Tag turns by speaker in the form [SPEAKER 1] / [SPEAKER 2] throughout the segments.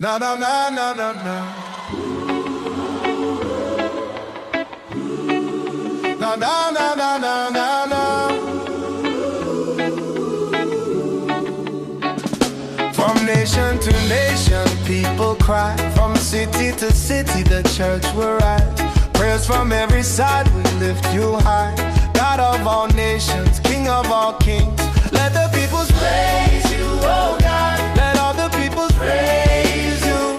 [SPEAKER 1] Na na na na na na. Na na na na na na na. From nation to nation, people cry. From city to city, the church will rise. Prayers from every side, we lift you high. God of all nations, King of all kings, let the peoples praise you, oh God. Let all the peoples praise you,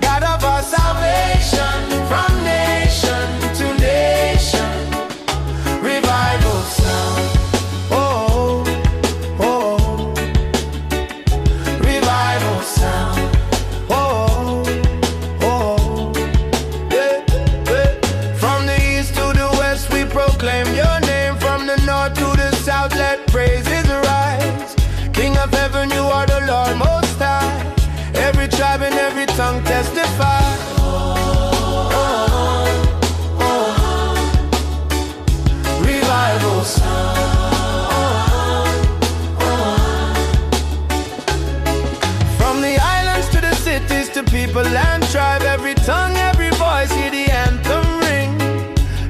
[SPEAKER 1] God of our salvation. From nation to nation, revival sound. Oh, oh, oh. Revival sound. Oh, oh, oh. Yeah, yeah. From the east to the west, we proclaim your name. From the north to the south, let praises rise. King of heaven, you are the Lord most high. Every tribe and every tongue testify. Oh, oh, oh. Revival sound. From the islands to the cities, to people and tribe, every tongue, every voice, hear the anthem ring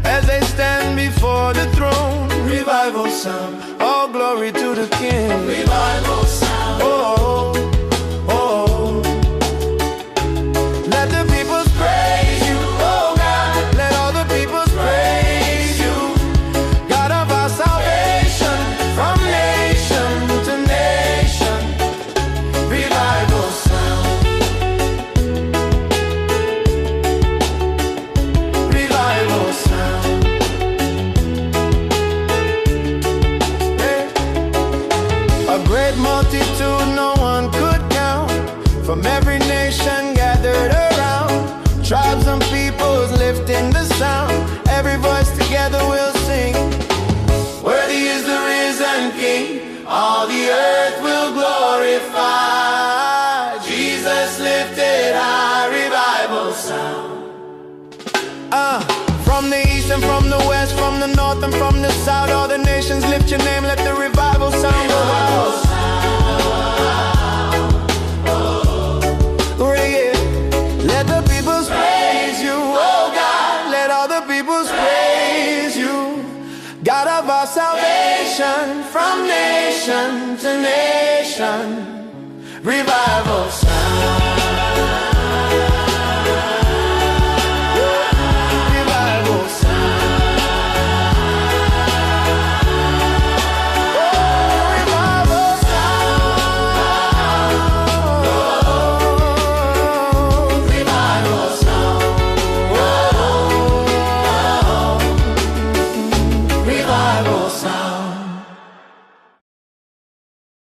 [SPEAKER 1] as they stand before the throne. Revival sound, all glory to the King. Revival sound. Oh, oh, oh. Let the peoples praise you, oh God. Let all the peoples praise you, God of our salvation. From nation to nation, revival sound. Revival sound. A great multitude no one could count, from every nation gathered around. Tribes and peoples lifting the sound. Every voice together will sing. Worthy is the risen King, all the earth will glorify. Jesus lifted high, revival sound. From the east and from the west, from the north and from the south, all the nations lift your name, let the revival sound go out. Reggae. Let the peoples praise you, oh God. Let all the peoples praise you, God of our salvation. From nation to nation, revival sound. Revival sound. Revival sound.